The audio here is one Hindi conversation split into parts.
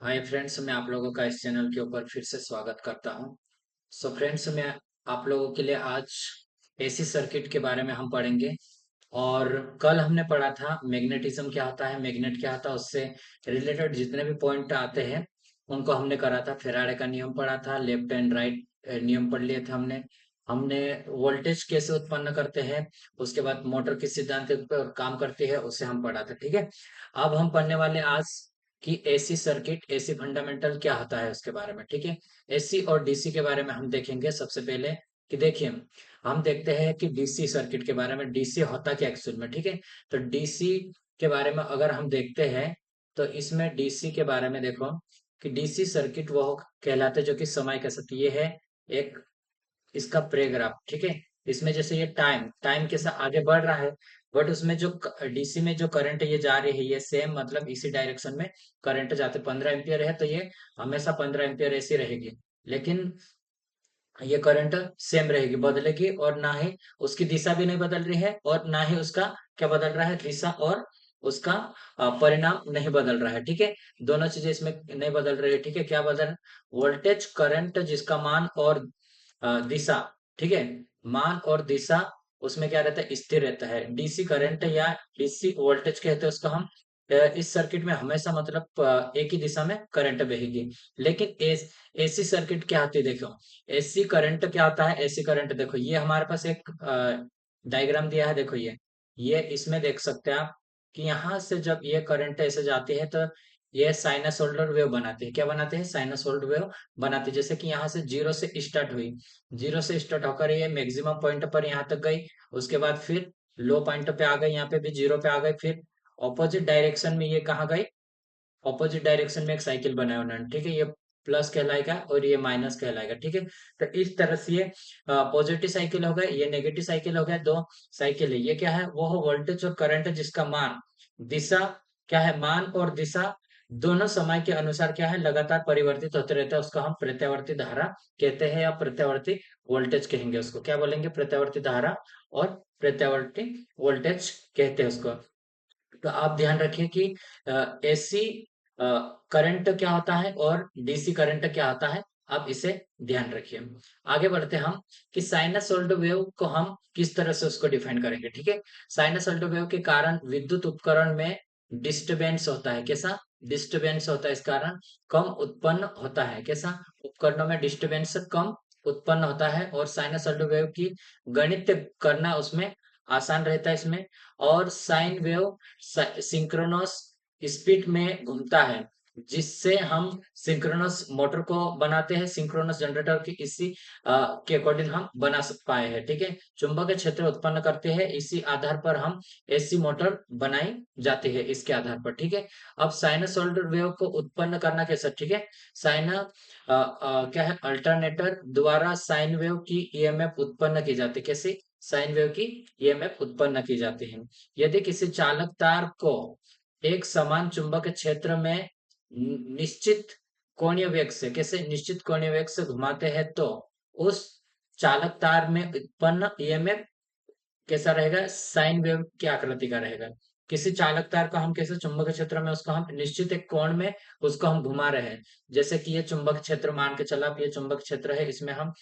हाय फ्रेंड्स, मैं आप लोगों का इस चैनल के ऊपर फिर से स्वागत करता हूं। सो फ्रेंड्स, मैं आप लोगों के लिए आज एसी सर्किट के बारे में हम पढ़ेंगे। और कल हमने पढ़ा था मैग्नेटिज्म क्या होता है, मैग्नेट क्या होता है, उससे रिलेटेड जितने भी पॉइंट आते हैं उनको हमने करा था। फेराडे का नियम पढ़ा था, लेफ्ट एंड राइट नियम पढ़ लिए थे हमने। हमने वोल्टेज कैसे उत्पन्न करते हैं, उसके बाद मोटर किस सिद्धांत पर काम करती है, उसे हम पढ़ा था। ठीक है, अब हम पढ़ने वाले आज कि एसी सर्किट, एसी फंडामेंटल क्या होता है उसके बारे में। ठीक है, एसी और डीसी के बारे में हम देखेंगे। सबसे पहले कि देखिए, हम देखते हैं कि डीसी सर्किट के बारे में, डीसी होता क्या एक्चुअल में। ठीक है, तो डीसी के बारे में अगर हम देखते हैं तो इसमें डीसी के बारे में देखो कि डीसी सर्किट वो कहलाते जो कि समय के साथ ये है एक इसका प्रेग्राफ। ठीक है, इसमें जैसे ये टाइम टाइम के साथ आगे बढ़ रहा है, बट उसमें जो डीसी में जो करंट ये जा रही है ये सेम, मतलब इसी डायरेक्शन में करंट जाते। 15 एम्पियर है तो ये हमेशा 15 एम्पियर ऐसी रहेगी। लेकिन ये करंट सेम रहेगी, बदलेगी, और ना ही उसकी दिशा भी नहीं बदल रही है और ना ही उसका क्या बदल रहा है, दिशा और उसका परिणाम नहीं बदल रहा है। ठीक है, दोनों चीजें इसमें नहीं बदल रही है। ठीक है, क्या बदल, वोल्टेज करंट जिसका मान और दिशा। ठीक है, मान और दिशा उसमें क्या रहता है, स्थिर रहता है। डीसी करंट या डीसी वोल्टेज कहते हैं उसको हम। इस सर्किट में हमेशा मतलब एक ही दिशा में करंट बहेगी। लेकिन एसी सर्किट क्या होती है देखो, एसी करंट क्या होता है। एसी करंट देखो, ये हमारे पास एक डायग्राम दिया है, देखो ये इसमें देख सकते हैं आप कि यहाँ से जब ये करंट ऐसे जाती है तो ये साइनसोइडल वेव बनाते हैं। क्या बनाते हैं, साइनसोइडल वेव बनाती है। जैसे कि यहाँ से जीरो से स्टार्ट हुई, जीरो से स्टार्ट होकर ये मैक्सिमम पॉइंट पर यहाँ तक गई, उसके बाद फिर लो पॉइंट पे आ गई, यहाँ पे भी जीरो पे आ गई, फिर ऑपोजिट डायरेक्शन में ये कहाँ गई, ऑपोजिट डायरेक्शन में एक साइकिल बनाया उन्होंने। ठीक है, ये प्लस कहलाएगा और ये माइनस कहलाएगा। ठीक है, तो इस तरह से ये पॉजिटिव साइकिल हो गए, ये नेगेटिव साइकिल हो गया, दो साइकिल है। ये क्या है, वो वोल्टेज और करंट जिसका मान, दिशा, क्या है, मान और दिशा दोनों समय के अनुसार क्या है, लगातार परिवर्तित होते रहते हैं। उसको हम प्रत्यावर्ती धारा कहते हैं या प्रत्यावर्ती वोल्टेज कहेंगे। उसको क्या बोलेंगे, प्रत्यावर्ती धारा और प्रत्यावर्ती वोल्टेज कहते हैं उसको। तो आप ध्यान रखिए कि एसी करंट क्या होता है और डीसी करंट क्या होता है, आप इसे ध्यान रखिए। आगे बढ़ते हैं हम कि साइनसॉइडल वेव को हम किस तरह से उसको डिफाइन करेंगे। ठीक है, साइनसॉइडल वेव के कारण विद्युत उपकरण में डिस्टरबेंस होता है। कैसा डिस्टरबेंस होता है, इस कारण कम उत्पन्न होता है। कैसा, उपकरणों में डिस्टरबेंस कम उत्पन्न होता है और साइनसॉइडल वेव की गणित करना उसमें आसान रहता है इसमें। और साइन वेव सिंक्रोनस स्पीड में घूमता है, जिससे हम सिंक्रोनस मोटर को बनाते हैं, सिंक्रोनस जनरेटर की इसी के अकॉर्डिंग हम बना पाए हैं। ठीक है, चुंबकीय क्षेत्र उत्पन्न करते हैं, इसी आधार पर हम एसी मोटर बनाई जाती है, इसके आधार पर। ठीक है, अब साइनसॉइडल वेव को उत्पन्न करना कैसे। ठीक है, साइन क्या है, अल्टरनेटर द्वारा साइन वेव की ईएमएफ उत्पन्न की जाती है। कैसे, साइन वेव की ईएमएफ उत्पन्न की जाती है। यदि किसी चालक तार को एक समान चुंबक क्षेत्र में निश्चित कोणीय वेग से, कैसे, निश्चित कोणीय वेग से घुमाते हैं तो उस चालक तार में उत्पन्न ईएमएफ कैसा रहेगा, साइन वेव की आकृति का रहेगा। किसी चालक तार को हम कैसे, चुंबक क्षेत्र में उसको हम निश्चित एक कोण में उसको हम घुमा रहे हैं। जैसे कि ये चुंबक क्षेत्र मान के चला, ये चुंबक क्षेत्र है, इसमें हम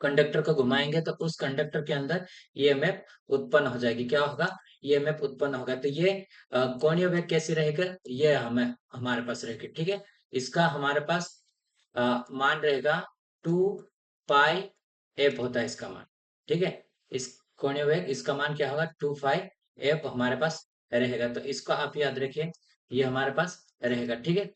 कंडक्टर को घुमाएंगे तो उस कंडक्टर के अंदर ईएमएफ उत्पन्न हो जाएगी। क्या होगा, ईएमएफ उत्पन्न होगा। तो ये कोणीय वेग कैसी रहेगा, ये हमें हमारे पास रहेगी। ठीक है, इसका हमारे पास मान रहेगा 2 पाई एफ होता है इसका मान। ठीक है, इस कोणीय वेग इसका मान क्या होगा, 2 पाई एफ हमारे पास रहेगा। तो इसको आप याद रखिए, ये हमारे पास रहेगा। ठीक है,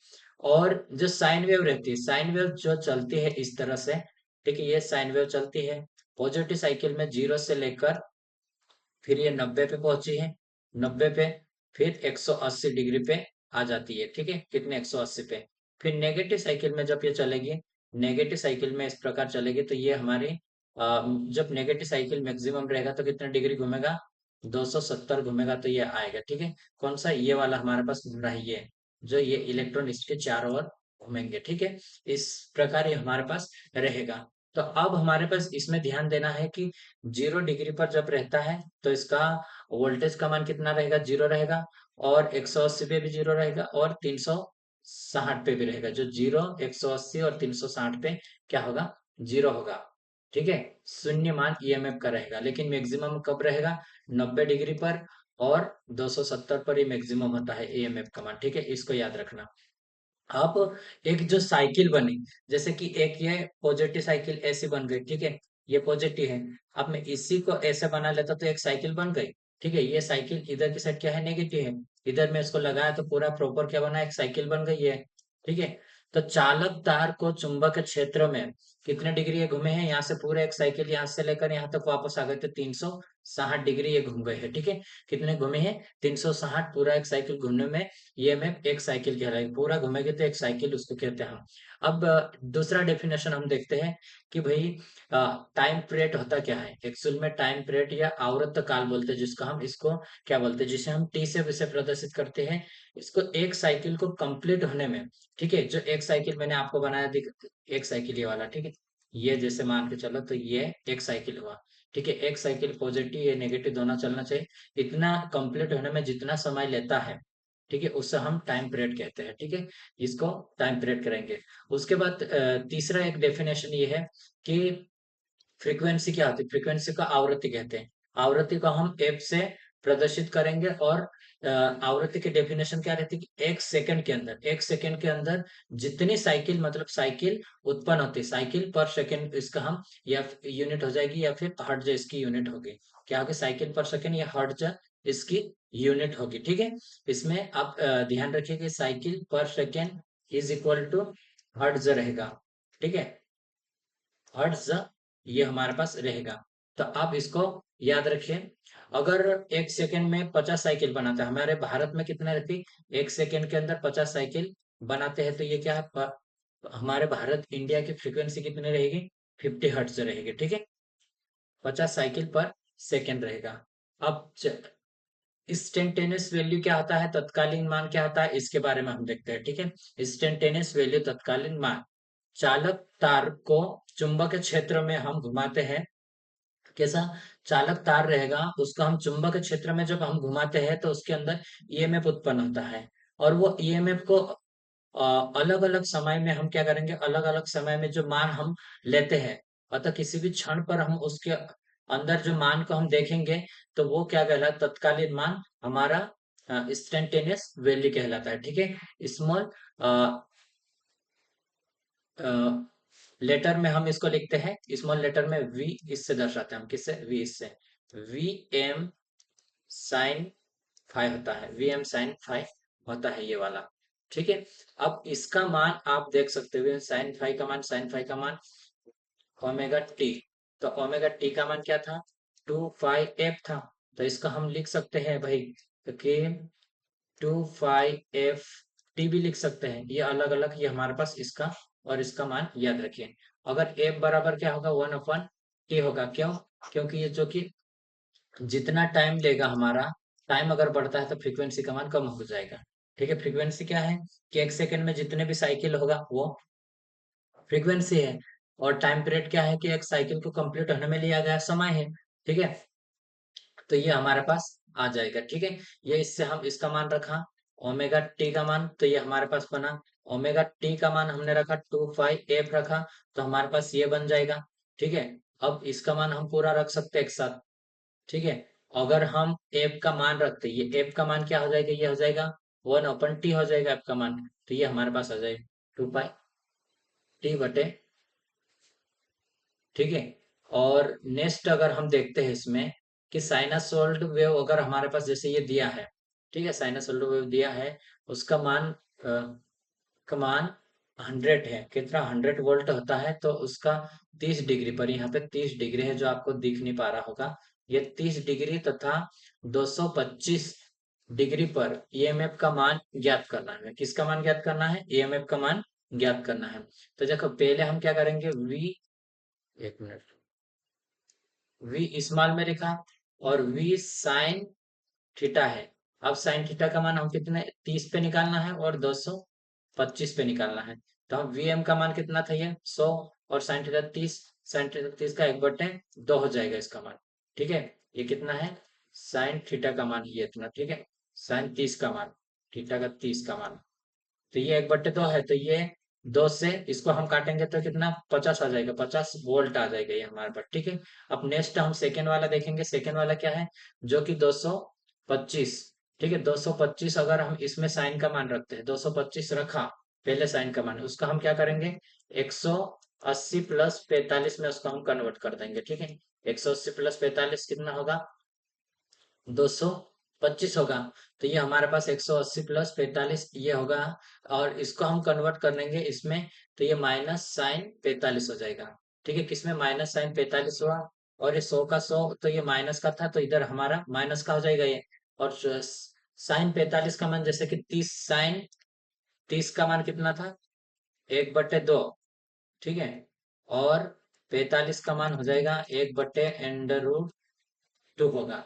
और जो साइन वेव रहती है, साइन वेव जो चलती है इस तरह से, ठीक है, ये साइन वेव चलती है पॉजिटिव साइकिल में, जीरो से लेकर फिर ये 90 पे पहुंची है, 90 पे, फिर 180 डिग्री पे आ जाती है। ठीक है, कितने, 180 पे। फिर नेगेटिव साइकिल में जब ये चलेगी, नेगेटिव साइकिल में इस प्रकार चलेगी तो ये हमारी जब नेगेटिव साइकिल मैक्सिमम रहेगा तो कितने डिग्री घूमेगा, 270 घूमेगा, तो ये आएगा। ठीक है, कौन सा, ये वाला हमारे पास घूम रहा है, ये जो ये इलेक्ट्रॉन इसके चारों ओर घूमेंगे। ठीक है, इस प्रकार ये हमारे पास रहेगा। तो अब हमारे पास इसमें ध्यान देना है कि 0 डिग्री पर जब रहता है तो इसका वोल्टेज का मान कितना रहेगा, जीरो रहेगा, और 180 पे भी जीरो रहेगा, और 360 पे भी रहेगा। जो जीरो, 180 और 360 पे क्या होगा, जीरो होगा। ठीक है, शून्य मान ईएमएफ का रहेगा। लेकिन मैक्सिमम कब रहेगा, 90 डिग्री पर, और 270 पर ये मैक्सिमम होता है ईएमएफ का मान। ठीक है, इसको याद रखना। अब एक जो साइकिल बनी, जैसे कि एक ये पॉजिटिव साइकिल ऐसी बन गई, ठीक है, ये पॉजिटिव है। अब मैं इसी को ऐसे बना लेता तो एक साइकिल बन गई। ठीक है, ये साइकिल इधर की साइड क्या है, नेगेटिव है। इधर मैं इसको लगाया तो पूरा प्रॉपर क्या बना, एक साइकिल बन गई है। ठीक है, तो चालक तार को चुंबक क्षेत्र में कितने डिग्री ये घूमे हैं, यहाँ से पूरे एक साइकिल यहाँ से लेकर यहाँ तक वापस आ गए थे, 360 डिग्री ये घूम गए हैं। ठीक है, कितने घूमे हैं, 360, पूरा एक साइकिल घूमने में ये में एक साइकिल कहलाएगी। पूरा घूमेंगे तो एक साइकिल उसको कहते हैं हम। अब दूसरा डेफिनेशन हम देखते हैं कि भाई टाइम पीरियड होता क्या है। एक्चुअल में टाइम पीरियड या आवर्त काल बोलते हैं, जिसको हम इसको क्या बोलते हैं, जिसे हम टी से विषय प्रदर्शित करते हैं। इसको एक साइकिल को कंप्लीट होने में, ठीक है, जो एक साइकिल मैंने आपको बनाया दिख, एक साइकिल ये वाला, ठीक है, ये जैसे मान के चलो तो ये एक साइकिल हुआ। ठीक है, एक साइकिल पॉजिटिव या नेगेटिव दोनों चलना चाहिए। इतना कंप्लीट होने में जितना समय लेता है, ठीक है, उससे हम टाइम पीरियड कहते हैं। ठीक है, इसको टाइम पीरियड करेंगे। उसके बाद तीसरा एक डेफिनेशन ये है कि फ्रीक्वेंसी क्या होती है, फ्रीक्वेंसी को आवृत्ति कहते हैं। आवृत्ति को हम एफ से प्रदर्शित करेंगे। और आवृत्ति की डेफिनेशन क्या रहती है कि एक सेकंड के अंदर, एक सेकंड के अंदर जितनी साइकिल, मतलब साइकिल उत्पन्न होती है, साइकिल पर सेकंड इसका हम या यूनिट हो जाएगी, या फिर हर्ट्ज इसकी यूनिट होगी। क्या होगी, साइकिल पर सेकंड या हर्ट्ज इसकी यूनिट होगी। ठीक है, इसमें आप ध्यान रखिए कि साइकिल पर second is equal to hertz रहेगा। ठीक है, हर्ट्ज ये हमारे पास रहेगा। तो आप इसको याद रखिए। अगर एक सेकंड में 50 साइकिल बनाते हैं, हमारे भारत में कितना रहती, एक सेकंड के अंदर 50 साइकिल बनाते हैं, तो ये क्या है, हमारे भारत इंडिया की फ्रीक्वेंसी कितनी रहेगी, 50 हर्ट्ज रहेगी। ठीक है, 50 साइकिल पर सेकंड रहेगा। अब इंस्टेंटेनियस वैल्यू क्या होता है, तत्कालीन मान क्या होता है, इसके बारे में हम देखते हैं। ठीक है, इंस्टेंटेनियस वैल्यू, तत्कालीन मान। चालक तार को चुंबक क्षेत्र में हम घुमाते हैं। कैसा, चालक तार रहेगा, उसको हम चुंबक क्षेत्र में जब हम घुमाते हैं तो उसके अंदर ईएमएफ उत्पन्न होता है। और वो ईएमएफ को अलग अलग समय में हम क्या करेंगे, अलग अलग समय में जो मान हम लेते हैं, अतः किसी भी क्षण पर हम उसके अंदर जो मान को हम देखेंगे, तो वो क्या कहलाता है, तत्कालीन मान हमारा इंस्टेंटेनियस वैल्यू कहलाता है। ठीक है, स्मॉल लेटर में हम इसको लिखते हैं, स्मॉल लेटर में वी इससे दर्शाते हैं हम, किससे, वी इससे, वी एम साइन फाइव होता है, वी एम साइन फाइव होता है ये वाला। ठीक है, अब इसका मान आप देख सकते हो, साइन फाइव का मान, साइन फाइव का मान ओमेगा टी। तो ओमेगा टी का मान क्या था, 2 पाई एफ था। तो इसका हम लिख सकते हैं भाई कि 2 पाई एफ टी भी लिख सकते हैं। ये अलग अलग, ये हमारे पास इसका और इसका मान याद रखिए। अगर एफ बराबर क्या होगा, 1/टी होगा। क्यों, क्योंकि ये जो कि जितना टाइम लेगा हमारा, टाइम अगर बढ़ता है तो फ्रीक्वेंसी का मान कम हो जाएगा। ठीक है, फ्रीक्वेंसी क्या है कि एक सेकंड में जितने भी साइकिल होगा वो फ्रीक्वेंसी है। और टाइम पीरियड क्या है कि एक साइकिल को कंप्लीट होने में लिया गया समय है। ठीक है, तो ये हमारे पास आ जाएगा। ठीक है, ये इससे हम इसका मान रखा, ओमेगा टी का मान, तो ये हमारे पास बना। ओमेगा टी का मान हमने रखा, 2 पाई एफ रखा, तो हमारे पास ये बन जाएगा। ठीक है, अब इसका मान हम पूरा रख सकते हैं एक साथ। ठीक है, अगर हम एफ का मान रखते, ये एफ का मान क्या हो जाएगा, ये हो जाएगा 1/टी हो जाएगा एफ का मान। तो ये हमारे पास आ जाएगा 2 पाई टी बटे। ठीक है, और नेक्स्ट अगर हम देखते हैं इसमें कि साइनसॉइड वेव अगर हमारे पास जैसे ये दिया है, ठीक है, साइनसॉइड वेव दिया है, उसका मान का मान 100 है, कितना, 100 वोल्ट होता है। तो उसका 30 डिग्री पर, यहाँ पे 30 डिग्री है जो आपको दिख नहीं पा रहा होगा, ये 30 डिग्री तथा 225 डिग्री पर ईएमएफ का मान ज्ञात करना है। किसका मान ज्ञात करना है, ईएमएफ का मान ज्ञात करना है। तो देखो पहले हम क्या करेंगे, वी, एक मिनट, वी स्मॉल में लिखा, और वी साइन थीटा है। अब साइन थीटा का मान हम कितने, 30 पे निकालना है और 225 पे निकालना है। तो हम वीएम का मान कितना था, ये 100, और साइन थीटा 30, साइन थीटा 30 का 1/2 हो जाएगा इसका मान। ठीक है, ये कितना है, साइन थीटा का मान ये इतना। ठीक है, साइन 30 का मान, थीटा का 30 का मान, तो ये 1/2 है, तो ये 2 से इसको हम काटेंगे तो कितना 50 आ जाएगा, 50 वोल्ट आ जाएगा ये हमारे पास। ठीक है, अब नेक्स्ट हम सेकेंड वाला देखेंगे। सेकेंड वाला क्या है, जो कि 225। ठीक है, 225 अगर हम इसमें साइन का मान रखते हैं, 225 रखा पहले साइन का मान, उसका हम क्या करेंगे 180 प्लस 45 में उसको हम कन्वर्ट कर देंगे। ठीक है, 180 प्लस 45 कितना होगा 225 होगा। तो ये हमारे पास 180 प्लस 45 ये होगा, और इसको हम कन्वर्ट कर लेंगे इसमें, तो ये माइनस साइन 45 हो जाएगा। ठीक है, किसमें माइनस साइन 45 हुआ, और ये 100 का 100, तो ये माइनस का था तो इधर हमारा माइनस का हो जाएगा ये। और साइन 45 का मान जैसे कि 30 साइन 30 का मान कितना था 1/2। ठीक है, और 45 का मान हो जाएगा 1/√2 होगा।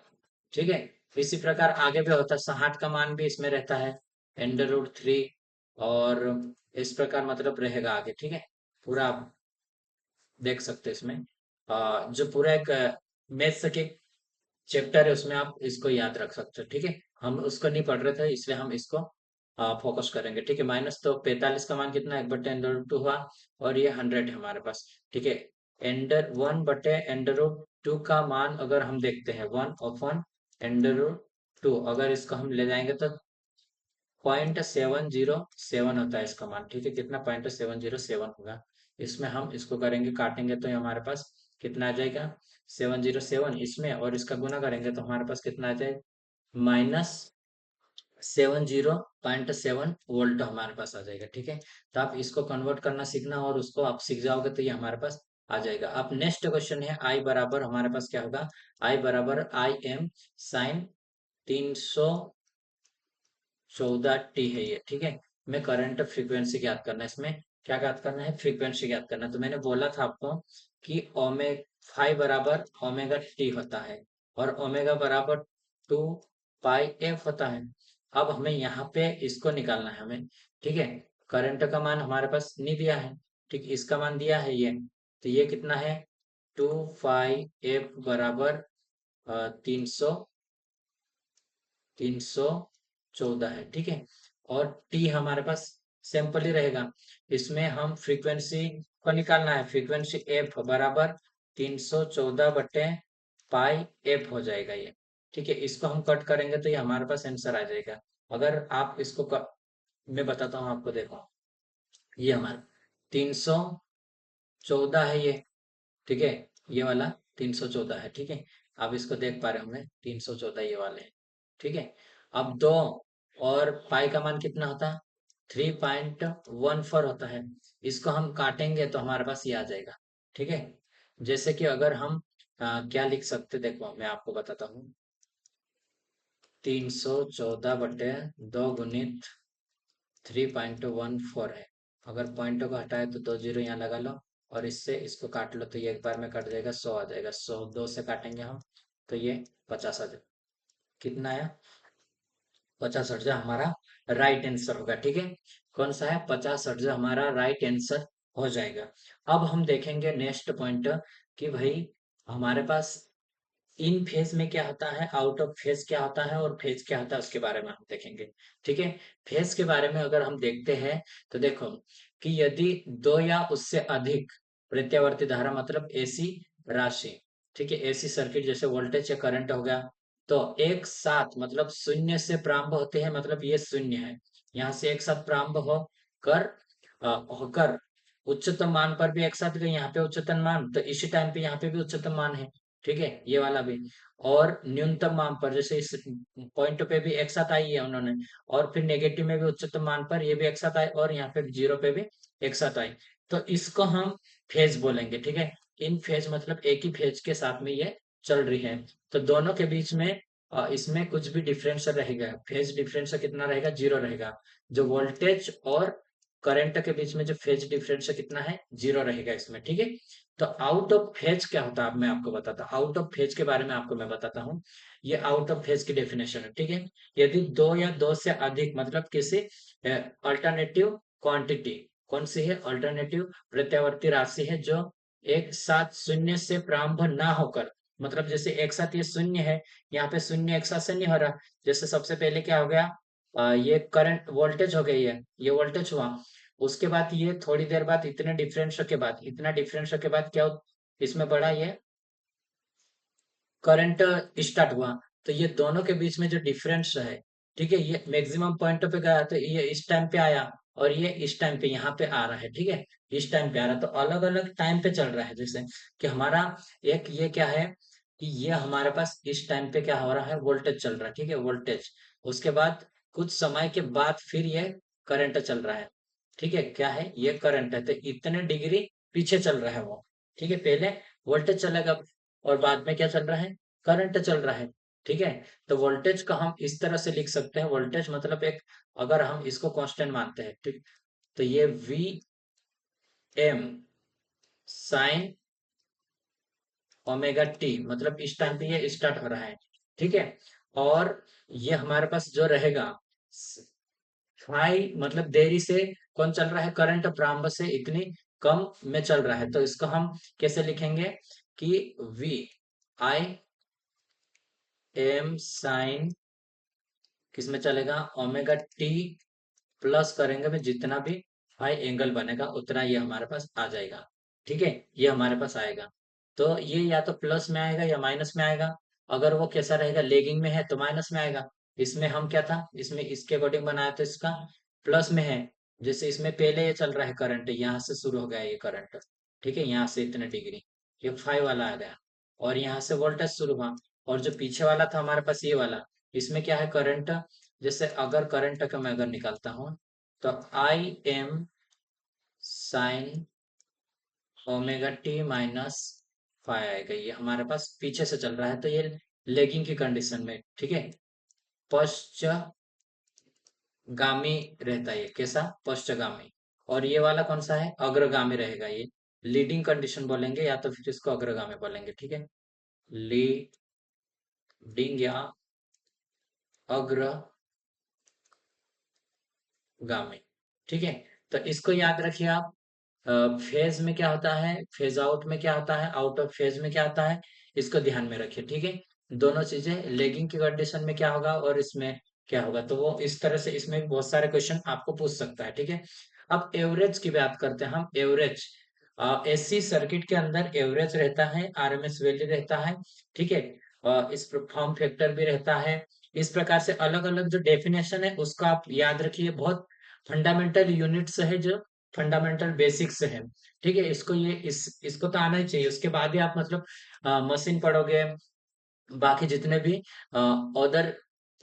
ठीक है, इसी प्रकार आगे भी होता है, 60 का मान भी इसमें रहता है √3, और इस प्रकार मतलब रहेगा आगे। ठीक है, पूरा आप देख सकते हैं इसमें। जो पूरा एक मैथ्स के चैप्टर है उसमें आप इसको याद रख सकते हो। ठीक है, हम उसको नहीं पढ़ रहे थे इसलिए हम इसको फोकस करेंगे। ठीक है, माइनस तो 45 का मान कितना 1/√2 हुआ, और ये 100 है हमारे पास। ठीक है, 1/√2 का मान अगर हम देखते हैं 1/√2, अगर इसको हम ले जाएंगे तो 0.707 होता है इसका मान। ठीक है, कितना 0.707 होगा। इसमें हम इसको करेंगे काटेंगे तो ये हमारे पास कितना आ जाएगा 707 इसमें, और इसका गुना करेंगे तो हमारे पास कितना आ जाएगा -70.7 वोल्ट हमारे पास आ जाएगा। ठीक है, तो आप इसको कन्वर्ट करना सीखना, और उसको आप सीख जाओगे तो ये हमारे पास आ जाएगा। अब नेक्स्ट क्वेश्चन है आई बराबर हमारे पास क्या होगा, आई बराबर Im साइन 314t है ये। ठीक है, मैं करंट फ्रीक्वेंसी ज्ञात करना है, इसमें क्या ज्ञात करना है फ्रीक्वेंसी ज्ञात करना है। तो मैंने बोला था आपको कि ओमे फाई बराबर ओमेगा टी होता है, और ओमेगा बराबर 2 पाई एफ होता है। अब हमें यहाँ पे इसको निकालना है हमें। ठीक है, करंट का मान हमारे पास नहीं दिया है, ठीक, इसका मान दिया है ये, तो ये कितना है 2 पाई एफ बराबर 300 314 है। ठीक है, और टी हमारे पास सैंपल ही रहेगा, इसमें हम फ्रीक्वेंसी को निकालना है। फ्रीक्वेंसी एफ बराबर 314/पाई एफ हो जाएगा ये। ठीक है, इसको हम कट करेंगे तो ये हमारे पास आंसर आ जाएगा। अगर आप इसको मैं बताता हूँ आपको, देखो ये हमारा 314 है ये। ठीक है, ये वाला 314 है। ठीक है, आप इसको देख पा रहे होंगे 314 ये वाले हैं। ठीक है, अब दो और पाई का मान कितना होता है 3.14 होता है। इसको हम काटेंगे तो हमारे पास ये आ जाएगा। ठीक है, जैसे कि अगर हम क्या लिख सकते, देखो मैं आपको बताता हूँ, 314/2 गुणित 3.14 है। अगर पॉइंटों को हटाए तो 2 जीरो यहाँ लगा लो, और इससे इसको काट लो तो ये एक बार में कट जाएगा, 100 आ जाएगा। 100 2 से काटेंगे हम तो ये 50 आ जाएगा। कितना आया 50 हर्ट्ज हमारा राइट आंसर होगा। ठीक है, कौन सा है 50 हर्ट्ज हमारा राइट आंसर हो जाएगा। अब हम देखेंगे नेक्स्ट पॉइंट कि भाई हमारे पास इन फेज में क्या होता है, आउट ऑफ फेज क्या होता है, और फेज क्या होता है उसके बारे में हम देखेंगे। ठीक है, फेज के बारे में अगर हम देखते हैं तो देखो कि यदि दो या उससे अधिक प्रत्यावर्ती धारा मतलब एसी राशि, ठीक है, एसी सर्किट जैसे वोल्टेज या करंट हो गया, तो एक साथ मतलब शून्य से प्रारंभ होते हैं, मतलब ये शून्य है, यहाँ से एक साथ प्रारंभ होकर उच्चतम मान पर भी एक साथ गए, यहाँ पे उच्चतम मान, तो इसी टाइम पे यहाँ पे भी उच्चतम मान है। ठीक है, ये वाला भी, और न्यूनतम मान पर जैसे इस पॉइंट पे भी एक साथ आई है उन्होंने, और फिर नेगेटिव में भी उच्चतम मान पर ये भी एक साथ आए, और यहाँ पे जीरो पे भी एक साथ आई, तो इसको हम फेज बोलेंगे। ठीक है, इन फेज मतलब एक ही फेज के साथ में ये चल रही है, तो दोनों के बीच में इसमें कुछ भी डिफरेंस रहेगा, फेज डिफरेंस कितना रहेगा 0 रहेगा। जो वोल्टेज और करंट के बीच में जो फेज डिफरेंस कितना है 0 रहेगा इसमें। ठीक है, तो आउट ऑफ फेज क्या होता है अब मैं आपको बताता हूँ, आउट ऑफ फेज के बारे में आपको मैं बताता हूँ। ये आउट ऑफ फेज की डेफिनेशन है। ठीक है, यदि दो या दो से अधिक मतलब किसी अल्टरनेटिव क्वांटिटी, कौन सी है अल्टरनेटिव प्रत्यावर्ती राशि है, जो एक साथ शून्य से प्रारंभ ना होकर, मतलब जैसे एक साथ ये शून्य है, यहाँ पे शून्य एक साथ से नहीं हो रहा, जैसे सबसे पहले क्या हो गया ये करंट वोल्टेज हो गई है, ये वोल्टेज हुआ। उसके बाद ये थोड़ी देर बाद इतना डिफरेंस के बाद क्या इसमें बढ़ा ये करंट स्टार्ट हुआ। तो ये दोनों के बीच में जो डिफरेंस है, ठीक है, ये मैक्सिमम पॉइंट पे गया तो ये इस टाइम पे आया, और ये इस टाइम पे यहाँ पे आ रहा है, ठीक है, इस टाइम पे आ रहा है। तो अलग अलग टाइम पे चल रहा है, जैसे कि हमारा एक ये क्या है कि ये हमारे पास इस टाइम पे क्या हो रहा है, वोल्टेज चल रहा है, ठीक है, वोल्टेज। उसके बाद कुछ समय के बाद फिर ये करंट चल रहा है, ठीक है, क्या है, ये करंट है, तो इतने डिग्री पीछे चल रहा है वो, ठीक है, पहले वोल्टेज चलेगा और बाद में क्या चल रहा है, करंट चल रहा है, ठीक है। तो वोल्टेज को हम इस तरह से लिख सकते हैं, वोल्टेज मतलब एक, अगर हम इसको कांस्टेंट मानते हैं, ठीक, तो ये V M sine omega T, मतलब इस टाइम पे ये स्टार्ट हो रहा है, ठीक है। और ये हमारे पास जो रहेगा हाई, मतलब देरी से कौन चल रहा है, करंट प्रारंभ से इतनी कम में चल रहा है, तो इसको हम कैसे लिखेंगे कि वी आई एम साइन किसमें चलेगा, ओमेगा टी प्लस करेंगे में जितना भी हाई एंगल बनेगा उतना ये हमारे पास आ जाएगा, ठीक है, ये हमारे पास आएगा। तो ये या तो प्लस में आएगा या माइनस में आएगा। अगर वो कैसा रहेगा, लेगिंग में है तो माइनस में आएगा। इसमें हम क्या था, इसमें इसके अकॉर्डिंग बनाया तो इसका प्लस में है। जैसे इसमें पहले ये चल रहा है करंट, यहाँ से शुरू हो गया ये करंट, ठीक है, यहाँ से इतने डिग्री, ये 5 वाला आ गया, और यहाँ से वोल्टेज शुरू हुआ। और जो पीछे वाला था हमारे पास ये वाला, इसमें क्या है, करंट। जैसे अगर करंट का मैं अगर निकालता हूँ, तो I am sine omega T minus 5 आएगा, ये हमारे पास पीछे से चल रहा है, तो ये लेगिंग की कंडीशन में, ठीक है, पश्चगामी रहता है, ये कैसा, पश्चगामी। और ये वाला कौन सा है, अग्रगामी रहेगा, ये लीडिंग कंडीशन बोलेंगे या तो फिर इसको अग्रगामी बोलेंगे, ठीक है, लीडिंग या अग्रगामी, ठीक है। तो इसको याद रखिए आप। फेज में क्या होता है, फेज आउट में क्या होता है, आउट ऑफ फेज में क्या होता है, इसको ध्यान में रखिए, ठीक है। दोनों चीजें लेगिंग की कंडीशन में क्या होगा और इसमें क्या होगा, तो वो इस तरह से इसमें भी बहुत सारे क्वेश्चन आपको पूछ सकता है, ठीक है। अब एवरेज की बात करते हैं हम, एवरेज एसी सर्किट के अंदर एवरेज रहता है, आरएमएस वैल्यू रहता है, ठीक है, इस फॉर्म फैक्टर भी रहता है। इस प्रकार से अलग अलग जो डेफिनेशन है उसका आप याद रखिए, बहुत फंडामेंटल यूनिट्स है जो फंडामेंटल बेसिक्स है, ठीक है। इसको ये इसको तो आना ही चाहिए, उसके बाद ही आप मतलब मशीन पढ़ोगे, बाकी जितने भी अदर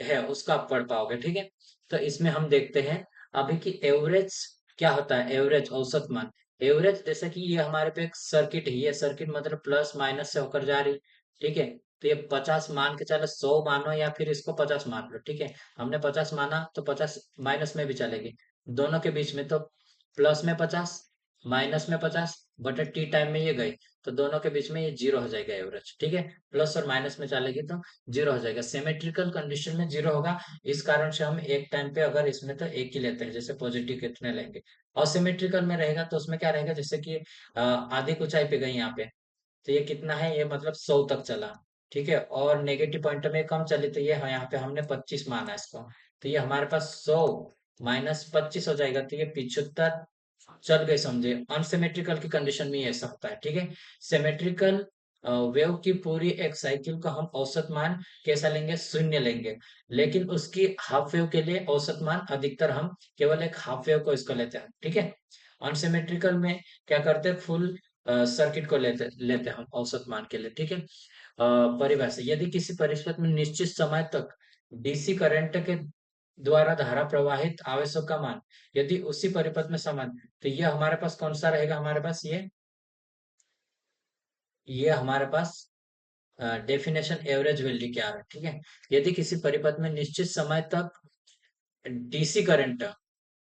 है उसका आप पढ़ पाओगे, ठीक है। तो इसमें हम देखते हैं अभी कि एवरेज क्या होता है, एवरेज औसत मान। एवरेज जैसे कि ये हमारे पे एक सर्किट है, ये सर्किट मतलब प्लस माइनस से होकर जा रही, ठीक है। तो ये 50 मान के चलो, 100 मानो या फिर इसको 50 मान लो, ठीक है। हमने 50 माना तो 50 माइनस में भी चलेगी, दोनों के बीच में तो प्लस में 50 माइनस में 50 बटे टी टाइम में ये गई, तो दोनों के बीच में ये जीरो हो जाएगा एवरेज, ठीक है। प्लस और माइनस में चलेगी तो जीरो हो जाएगा, सिमेट्रिकल कंडीशन में जीरो होगा। इस कारण से हम एक टाइम पे अगर इसमें तो एक ही लेते हैं, जैसे पॉजिटिव कितने लेंगे। असिमेट्रिकल में रहेगा तो उसमें क्या रहेगा, जैसे कि आधी ऊंचाई पे गई यहाँ पे, तो ये कितना है, ये मतलब 100 तक चला, ठीक है। और नेगेटिव पॉइंट में कम चली तो ये यहाँ पे हमने 25 माना इसको, तो ये हमारे पास 100 माइनस 25 हो जाएगा, तो ये 75 चल गए, समझे। अनसिमेट्रिकल की कंडीशन में ये ऐसा होता है, ठीक है। सिमेट्रिकल वेव की पूरी एक साइकिल को हम औसत मान कैसा लेंगे, शून्य लेंगे। लेकिन उसकी हाफ वेव के लिए औसत मान अधिकतर हम केवल एक हाफ वेव को इसको लेते हैं, ठीक है। अनसिमेट्रिकल में क्या करते हैं, फुल सर्किट को लेते लेते हैं हम औसत मान के लिए, ठीक है। परिभाषा, यदि किसी परिस्थिति में निश्चित समय तक डीसी करंट के द्वारा धारा प्रवाहित आवेशों का मान यदि उसी परिपथ में समान, तो ये हमारे पास कौन सा रहेगा, हमारे पास ये हमारे पास डेफिनेशन एवरेज वैल्यू क्या है, ठीक है। यदि किसी परिपथ में निश्चित समय तक डीसी करंट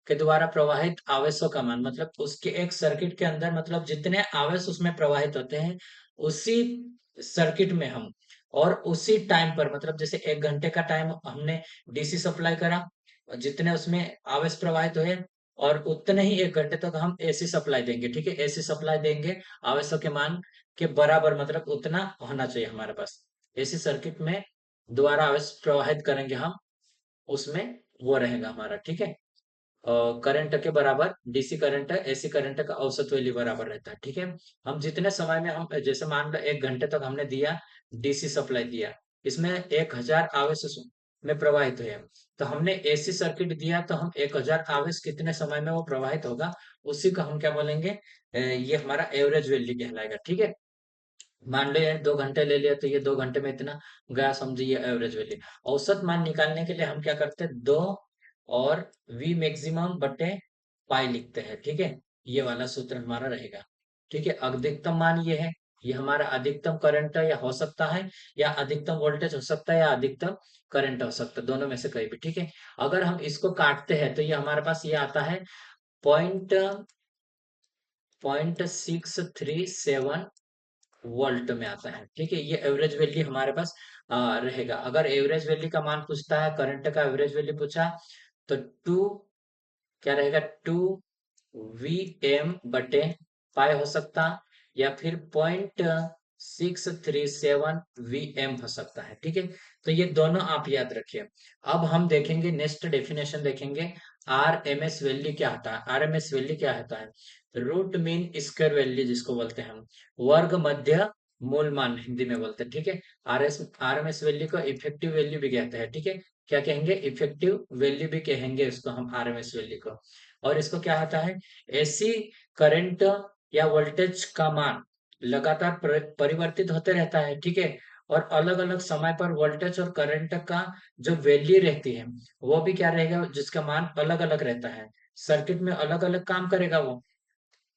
के द्वारा प्रवाहित आवेशों का मान, मतलब उसके एक सर्किट के अंदर मतलब जितने आवेश उसमें प्रवाहित होते हैं उसी सर्किट में हम, और उसी टाइम पर, मतलब जैसे 1 घंटे का टाइम हमने डीसी सप्लाई करा, जितने उसमें आवेश प्रवाहित हुए, और उतने ही 1 घंटे तक हम एसी सप्लाई देंगे, ठीक है, एसी सप्लाई देंगे आवेशों के मान के बराबर, मतलब उतना होना चाहिए हमारे पास। एसी सर्किट में द्वारा आवेश प्रवाहित करेंगे हम उसमें वो रहेगा हमारा, ठीक है। करंट के बराबर डीसी करंट, एसी करंट का औसत वैल्यू बराबर रहता है, ठीक है। हम जितने समय में हम जैसे मान लो 1 घंटे तक हमने दिया, डीसी सप्लाई दिया, इसमें 1000 आवेश में प्रवाहित हुए, तो हमने एसी सर्किट दिया तो हम 1000 आवेश कितने समय में वो प्रवाहित होगा, उसी का हम क्या बोलेंगे, ये हमारा एवरेज वैल्यू कहलाएगा, ठीक है। मान लो यार 2 घंटे ले लिया तो ये 2 घंटे में इतना गया, समझिए एवरेज वैल्यू। औसत मान निकालने के लिए हम क्या करते हैं, 2 और वी मैक्सिमम बटे पाई लिखते हैं, ठीक है। ये वाला सूत्र हमारा रहेगा, ठीक है। अधिकतम मान ये है, ये हमारा अधिकतम करंट या हो सकता है, या अधिकतम वोल्टेज हो सकता है, या अधिकतम करंट हो सकता है, दोनों में से कोई भी, ठीक है। अगर हम इसको काटते हैं तो ये हमारे पास ये आता है पॉइंट 0.637 वोल्ट में आता है, ठीक है। ये एवरेज वैल्यू हमारे पास रहेगा। अगर एवरेज वैल्यू का मान पूछता है, करंट का एवरेज वैल्यू पूछा, तो टू क्या रहेगा, 2 Vm/पाई हो सकता, या फिर 0.637 Vm हो सकता है, ठीक है। तो ये दोनों आप याद रखिए। अब हम देखेंगे, नेक्स्ट डेफिनेशन देखेंगे, आर एम एस वैल्यू क्या होता है। आर एम एस वैल्यू क्या होता है, रूट मीन स्क्वायर वैल्यू जिसको बोलते हैं हम, वर्ग मध्य मूल मान हिंदी में बोलते हैं, ठीक है। आर एम एस वैल्यू को इफेक्टिव वैल्यू भी कहते हैं, ठीक है। क्या कहेंगे, इफेक्टिव वैल्यू भी कहेंगे इसको हम, आरएमएस वैल्यू को। और इसको क्या होता है, एसी करंट या वोल्टेज का मान लगातार परिवर्तित होते रहता है, ठीक है। और अलग अलग समय पर वोल्टेज और करंट का जो वैल्यू रहती है, वो भी क्या रहेगा, जिसका मान अलग अलग रहता है, सर्किट में अलग अलग काम करेगा वो।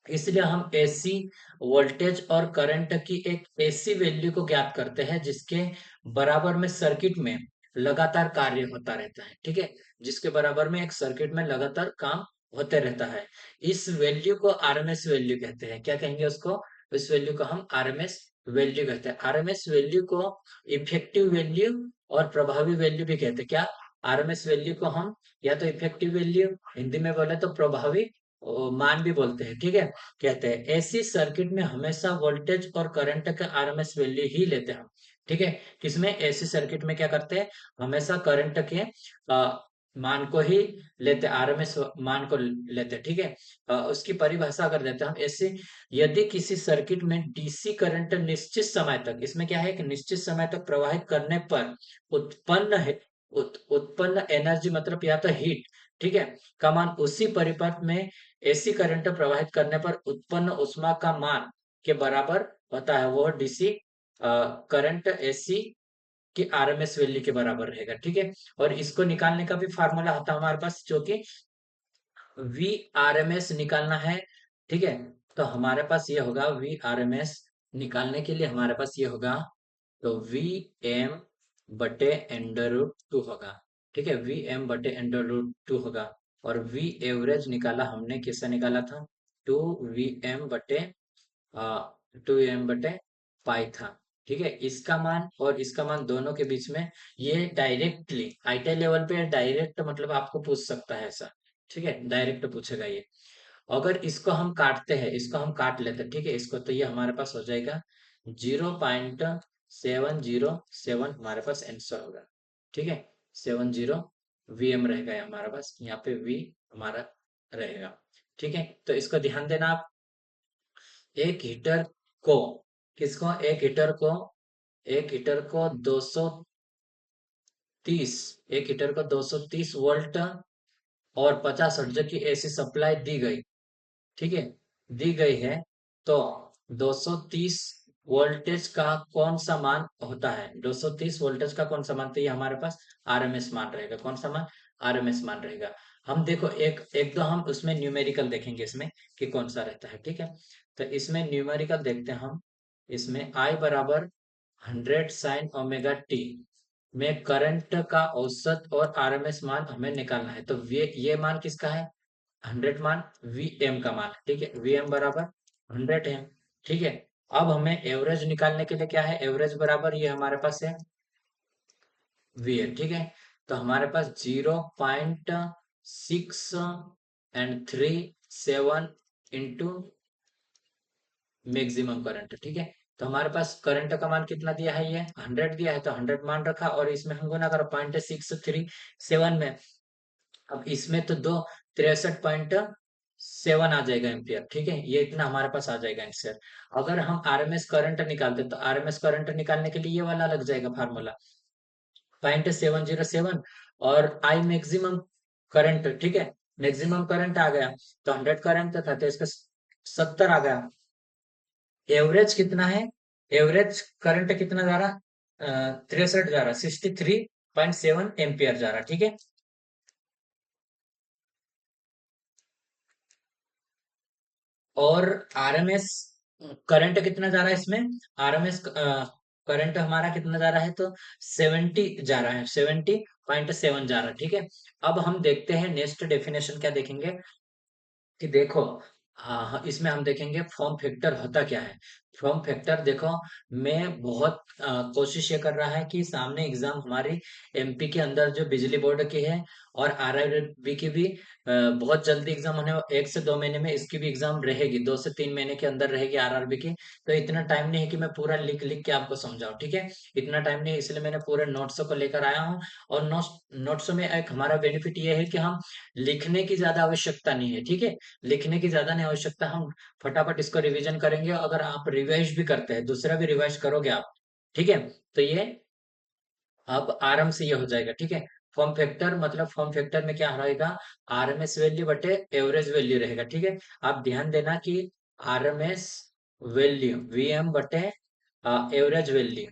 इसलिए हम एसी वोल्टेज और करंट की एक ऐसी वैल्यू को ज्ञात करते हैं जिसके बराबर में सर्किट में लगातार कार्य होता रहता है, ठीक है। जिसके बराबर में एक सर्किट में लगातार काम होते रहता है, इस वैल्यू को आरएमएस वैल्यू कहते हैं। क्या कहेंगे उसको, इस वैल्यू को हम आरएमएस वैल्यू कहते हैं। आरएमएस वैल्यू को इफेक्टिव वैल्यू और प्रभावी वैल्यू भी कहते हैं। क्या, आरएमएस वैल्यू को हम या तो इफेक्टिव वैल्यू, हिंदी में बोले तो प्रभावी मान भी बोलते हैं, ठीक है। कहते हैं ऐसी सर्किट में हमेशा वोल्टेज और करंट का आरएमएस वैल्यू ही लेते हैं हम, ठीक है। किसमें, ऐसी सर्किट में क्या करते हैं, हमेशा करंट के मान को ही लेते, आरएमएस मान को लेते हैं, ठीक है। उसकी परिभाषा अगर देते हैं हम ऐसे, यदि किसी सर्किट में डीसी करंट निश्चित समय तक, इसमें क्या है कि निश्चित समय तक प्रवाहित करने पर उत्पन्न है, उत्पन्न एनर्जी मतलब या तो हीट, ठीक है, का मान उसी परिपथ में एसी करंट प्रवाहित करने पर उत्पन्न ऊष्मा का मान के बराबर होता है, वो डीसी करंट एसी की आरएमएस वैल्यू के बराबर रहेगा, ठीक है। और इसको निकालने का भी फार्मूला होता है हमारे पास, जो कि वी आरएमएस निकालना है, ठीक है। तो हमारे पास ये होगा, वी आरएमएस निकालने के लिए हमारे पास ये होगा, तो वी एम बटे अंडर रूट टू होगा, ठीक है। वी एम बटे अंडर रूट टू होगा। और वी एवरेज निकाला हमने, किससे निकाला था, टू वी एम बटे 2m पाई था, ठीक है। इसका मान और इसका मान दोनों के बीच में, ये डायरेक्टली आईटी लेवल पे डायरेक्ट मतलब आपको पूछ सकता है ऐसा, ठीक है, डायरेक्ट पूछेगा ये। अगर इसको हम काटते हैं, इसको हम काट लेते हैं, ठीक है, इसको, तो ये हमारे पास हो जाएगा 0.707 हमारे पास आंसर होगा, ठीक है। 70 वीएम रहेगा ये हमारे पास, यहाँ पे वी हमारा रहेगा, ठीक है। तो इसको ध्यान देना आप। एक हीटर को, किसको, एक हीटर को 230, एक हीटर को 230 वोल्ट और 50 हर्ट्ज की एसी सप्लाई दी गई, ठीक है, दी गई है। तो 230 वोल्टेज का कौन सा मान होता है, 230 वोल्टेज का कौन सा मान, तो ये हमारे पास आरएमएस मान रहेगा। कौन सा मान, आरएमएस मान रहेगा। हम देखो एक एक दो हम उसमें न्यूमेरिकल देखेंगे इसमें कि कौन सा रहता है, ठीक है। तो इसमें न्यूमेरिकल देखते हैं हम। इसमें आई बराबर 100 sin ओमेगा टी में करंट का औसत और आरएमएस मान हमें निकालना है। तो ये मान किसका है, 100 मान Vm का मान, ठीक है। Vm बराबर 100 है, ठीक है। अब हमें एवरेज निकालने के लिए क्या है, एवरेज बराबर ये हमारे पास है Vm, ठीक है। तो हमारे पास 0.637 इंटू मैक्सिमम करंट, ठीक है। तो हमारे पास करंट का मान कितना दिया है, ये 100 दिया है, तो 100 मान रखा और इसमें हम गुना करो 0.637 में, अब इसमें तो दो 63.7 आ जाएगा एम्पियर, ठीक है, ये इतना हमारे पास आ जाएगा आंसर। अगर हम आरएमएस करंट निकालते तो आरएमएस करंट निकालने के लिए ये वाला लग जाएगा फार्मूला 0.707, और आई मैक्सिमम करंट, ठीक है, मैक्सिमम करंट आ गया, तो 100 करंट था तो इसका 70 आ गया। एवरेज कितना है, एवरेज करंट कितना जा रहा, 63 जा रहा, 63.7 एम्पियर जा रहा, ठीक है। और आरएमएस करंट कितना जा रहा है इसमें, आरएमएस करंट हमारा कितना जा रहा है, तो 70 जा रहा है, 70.7 जा रहा है, ठीक है। अब हम देखते हैं नेक्स्ट डेफिनेशन क्या देखेंगे, कि देखो, इसमें हम देखेंगे फॉर्म फैक्टर होता क्या है। फॉर्म फैक्टर देखो, मैं बहुत कोशिश ये कर रहा है कि सामने एग्जाम हमारी एमपी के अंदर जो बिजली बोर्ड की है और आरआरबी की भी बहुत जल्दी एग्जाम होने, 1 से 2 महीने में इसकी भी एग्जाम रहेगी, 2 से 3 महीने के अंदर रहेगी आरआरबी की। तो इतना टाइम नहीं है कि मैं पूरा लिख लिख के आपको समझाऊं, ठीक है, इतना टाइम नहीं है, इसलिए मैंने पूरे नोट्सों को लेकर आया हूँ। और नोट्सों में एक हमारा बेनिफिट ये है कि हम लिखने की ज्यादा आवश्यकता नहीं है, ठीक है, लिखने की ज्यादा नहीं आवश्यकता, हम फटाफट इसको रिवीजन करेंगे। अगर आप रिवाइज भी करते हैं, दूसरा भी रिवाइज करोगे आप, ठीक है, तो ये अब आराम से ये हो जाएगा, ठीक है। फॉर्म फैक्टर मतलब फॉर्म फैक्टर में क्या रहेगा, आरएमएस वैल्यू बटे एवरेज वैल्यू रहेगा, ठीक है। आप ध्यान देना कि आरएमएस वैल्यू वीएम बटे एवरेज वैल्यू,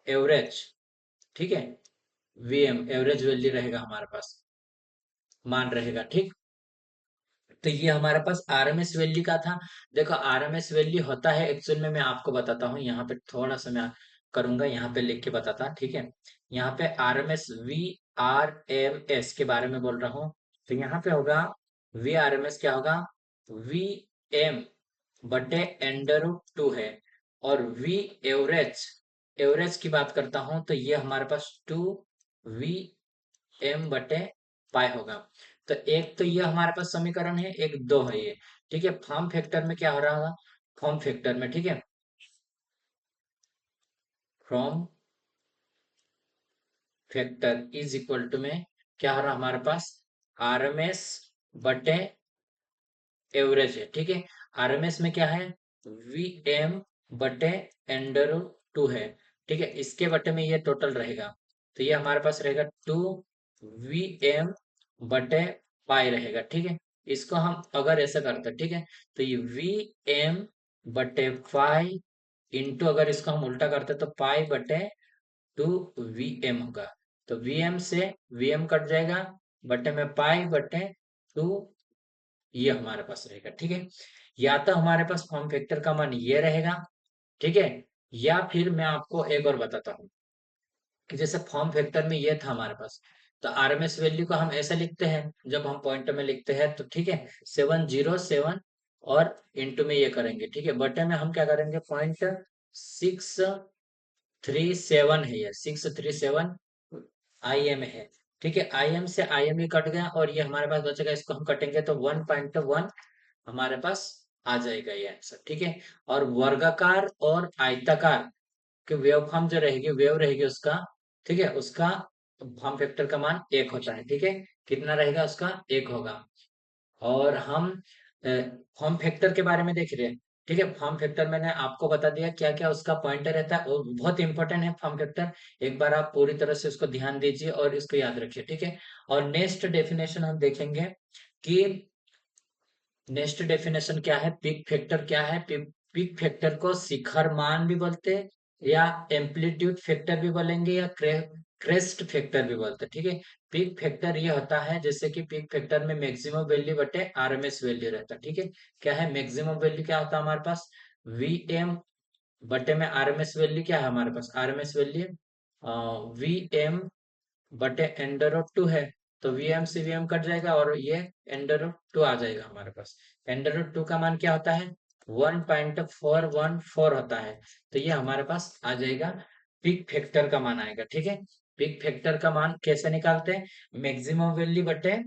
एवरेज, ठीक है, वीएम एवरेज वैल्यू रहेगा हमारे पास, मान रहेगा, ठीक। तो ये हमारे पास आरएमएस वैल्यू का था। देखो आरएमएस वैल्यू होता है एक्चुअल में, मैं आपको बताता हूँ, यहाँ पे थोड़ा सा मैं करूंगा, यहाँ पे लिख के बताता, ठीक है। यहाँ पे RMS V R M S के बारे में बोल रहा हूँ। तो यहाँ पे होगा वी आर एम एस क्या होगा, वी एम बटे अंडर रूट 2 है। और वी एवरेज, एवरेज की बात करता हूँ तो ये हमारे पास 2 एम बटे पाई होगा। तो एक तो ये हमारे पास समीकरण है, एक दो है ये, ठीक है। फॉर्म फैक्टर में क्या हो रहा होगा, फॉर्म फैक्टर में, ठीक है, form factor is equal to में क्या हो रहा हमारे पास, आरएमएस बटे एवरेज है, ठीक है। आरएमएस में क्या है, वी एम बटे अंडर 2 है, ठीक है, इसके बटे में ये टोटल रहेगा। तो ये हमारे पास रहेगा 2 वी एम बटे पाई रहेगा, ठीक है। इसको हम अगर ऐसा करते हैं, ठीक है, तो ये वी एम बटे पाई इंटू, अगर इसको हम उल्टा करते तो पाई बटे 2 वी एम होगा। तो वीएम से वीएम कट जाएगा, बटे में पाई बटे 2, ये हमारे पास रहेगा, ठीक है। या तो हमारे पास फॉर्म फैक्टर का मान ये रहेगा, ठीक है, या फिर मैं आपको एक और बताता हूँ, कि जैसे फॉर्म फैक्टर में ये था हमारे पास, तो आरएमएस वैल्यू को हम ऐसे लिखते हैं, जब हम पॉइंट में लिखते हैं तो, ठीक है, 707, और इंटू में ये करेंगे, ठीक है, बटे में हम क्या करेंगे, 0.637 है, ये 637 आईएम है, ठीक है। आईएम से आईएम ही कट गया, और ये हमारे पास बचेगा, इसको हम कटेंगे तो 1.1 हमारे पास आ जाएगा ये आंसर, ठीक है। और वर्गाकार और आयताकार कि वेव फॉर्म जो रहेगी, वेव रहेगी उसका, ठीक है, उसका फॉर्म फैक्टर का मान 1 होता है, ठीक है, कितना रहेगा उसका, 1 होगा। और हम फॉर्म फैक्टर के बारे में देख रहे हैं, ठीक है। फॉर्म फैक्टर मैंने आपको बता दिया क्या क्या उसका पॉइंटर रहता है, और बहुत इंपॉर्टेंट है फॉर्म फैक्टर, एक बार आप पूरी तरह से उसको ध्यान दीजिए और इसको याद रखिए, ठीक है। और नेक्स्ट डेफिनेशन हम देखेंगे कि नेक्स्ट डेफिनेशन क्या है, पीक फैक्टर क्या है। पीक फैक्टर को शिखर मान भी बोलते हैं, या एम्पलीट्यूड फैक्टर भी बोलेंगे, या क्रेस्ट फैक्टर भी बोलते हैं, ठीक है। पीक फैक्टर ये होता है जैसे कि पीक फैक्टर में मैक्सिमम वैल्यू बटे आरएमएस वैल्यू रहता है, ठीक है। क्या है मैक्सिमम वैल्यू, क्या होता है हमारे पास, वी एम बटे में आरएमएस वैल्यू क्या है हमारे पास, आरएमएस वैल्यू वी एम बटे अंडर रूट 2 है। तो वीएम से वीएम कट जाएगा, और ये अंडर रूट 2 आ जाएगा हमारे पास। अंडर रूट 2 का मान क्या होता है, 1.414 होता है। तो ये हमारे पास आ जाएगा, पिक फैक्टर का मान आएगा, ठीक है। पिक फैक्टर का मान कैसे निकालते हैं, मैक्सिमम वैल्यू बटे,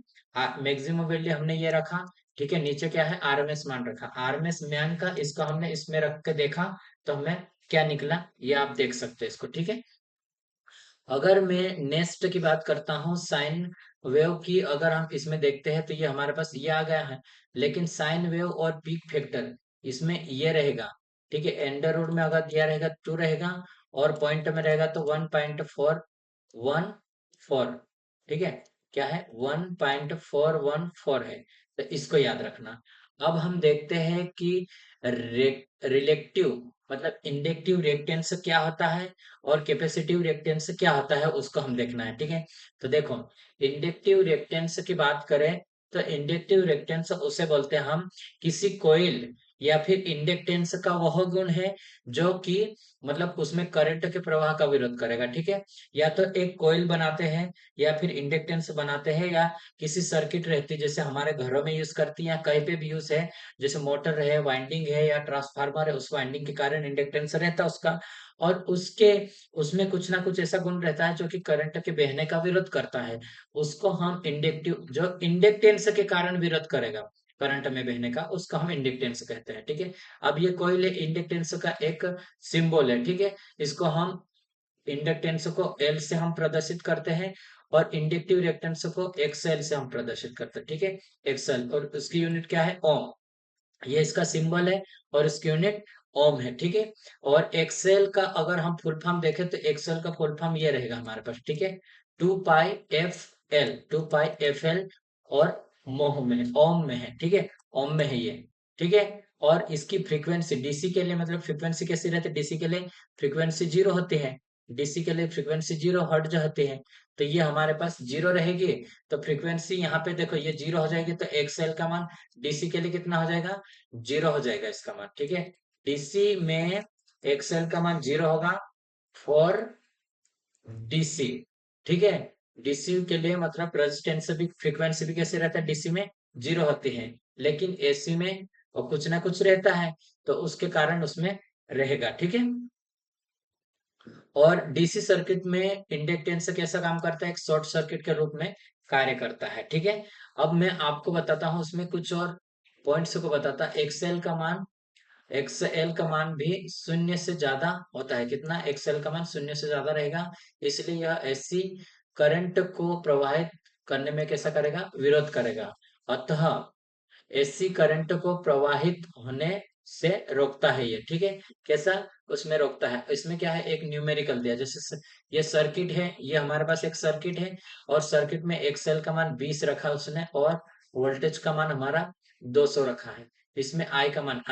मैक्सिमम वैल्यू हमने ये रखा, ठीक है, नीचे क्या है, आरएमएस मान रखा, आरएमएस मान का इसको हमने इसमें रख के देखा, तो हमें क्या निकला, ये आप देख सकते हैं इसको, ठीक है। अगर मैं नेक्स्ट की बात करता हूँ साइन वेव की, अगर हम इसमें देखते हैं तो ये हमारे पास ये आ गया है, लेकिन साइन वेव और पीक फैक्टर इसमें ये रहेगा। ठीक है, अंडर रूट में अगर दिया रहेगा 2 रहेगा, और पॉइंट में रहेगा तो 1.414। ठीक है, क्या है 1.414 है, तो इसको याद रखना। अब हम देखते हैं कि रिलेक्टिव मतलब इंडक्टिव रिएक्टेंस क्या होता है और कैपेसिटिव रिएक्टेंस क्या होता है, उसको हम देखना है। ठीक है, तो देखो, इंडक्टिव रिएक्टेंस की बात करें तो इंडक्टिव रिएक्टेंस उसे बोलते हैं हम किसी कॉइल या फिर इंडक्टेंस का वह गुण है जो कि मतलब उसमें करंट के प्रवाह का विरोध करेगा। ठीक है, या तो एक कॉइल बनाते हैं या फिर इंडक्टेंस बनाते हैं, या किसी सर्किट रहती है जैसे हमारे घरों में यूज करती है या कहीं पे भी यूज है, जैसे मोटर है, वाइंडिंग है या ट्रांसफार्मर है, उस वाइंडिंग के कारण इंडक्टेंस रहता है उसका, और उसके उसमें कुछ ना कुछ ऐसा गुण रहता है जो कि करंट के बहने का विरोध करता है। उसको हम इंडक्टिव, जो इंडक्टेंस के कारण विरोध करेगा करंट में बहने का, उसको हम इंडक्टेंस कहते हैं। ठीक है, अब ये कॉइल इंडक्टेंस का एक सिंबल है। ठीक है, इसको हम इंडक्टेंस को एल से हम प्रदर्शित करते हैं और इंडक्टिव रिएक्टेंस को एक्सएल से हम प्रदर्शित करते हैं। ठीक है, एक्सएल, और उसकी यूनिट क्या है, ओम। ये इसका सिंबल है और इसकी यूनिट ओम है। ठीक है, और एक्सेल का अगर हम फुल फॉर्म देखें तो एक्सेल का फुल फॉर्म ये रहेगा हमारे पास। ठीक है, 2 पाई एफ एल, 2 पाई एफ एल, और मोह में ओम में है। ठीक है, ओम में है ये। ठीक है, और इसकी फ्रीक्वेंसी डीसी के लिए मतलब फ्रीक्वेंसी कैसी रहती है, डीसी के लिए फ्रीक्वेंसी 0 होती है। डीसी के लिए फ्रीक्वेंसी 0 हर्ट्ज होती है, तो ये हमारे पास 0 रहेगी। तो फ्रीक्वेंसी यहाँ पे देखो ये 0 हो जाएगी, तो एक्सएल का मान डीसी के लिए कितना हो जाएगा, 0 हो जाएगा इसका मान। ठीक है, डीसी में एक्सएल का मान 0 होगा फॉर डीसी। ठीक है, डीसी के लिए मतलब रेजिस्टेंस भी, फ्रीक्वेंसी भी कैसे रहता है, डीसी में 0 होती है, लेकिन एसी में और कुछ ना कुछ रहता है, तो उसके कारण उसमें रहेगा। ठीक है, और डीसी सर्किट में इंडक्टेंस कैसा काम करता है, एक शॉर्ट सर्किट के रूप में कार्य करता है। ठीक है, अब मैं आपको बताता हूँ उसमें कुछ और पॉइंट्स को बताता। एक्सएल का मान, एक्सएल का मान भी शून्य से ज्यादा होता है। कितना, एक्सएल का मान शून्य से ज्यादा रहेगा, इसलिए यह एसी करंट को प्रवाहित करने में कैसा करेगा, विरोध करेगा। अतः एसी करंट को प्रवाहित होने से रोकता है ये। ठीक है, कैसा, उसमें रोकता है। इसमें क्या है, एक न्यूमेरिकल दिया, जैसे ये सर्किट है, ये हमारे पास एक सर्किट है, और सर्किट में एक्सएल का मान 20 रखा उसने, और वोल्टेज का मान हमारा 200 रखा है। इसमें आई का मान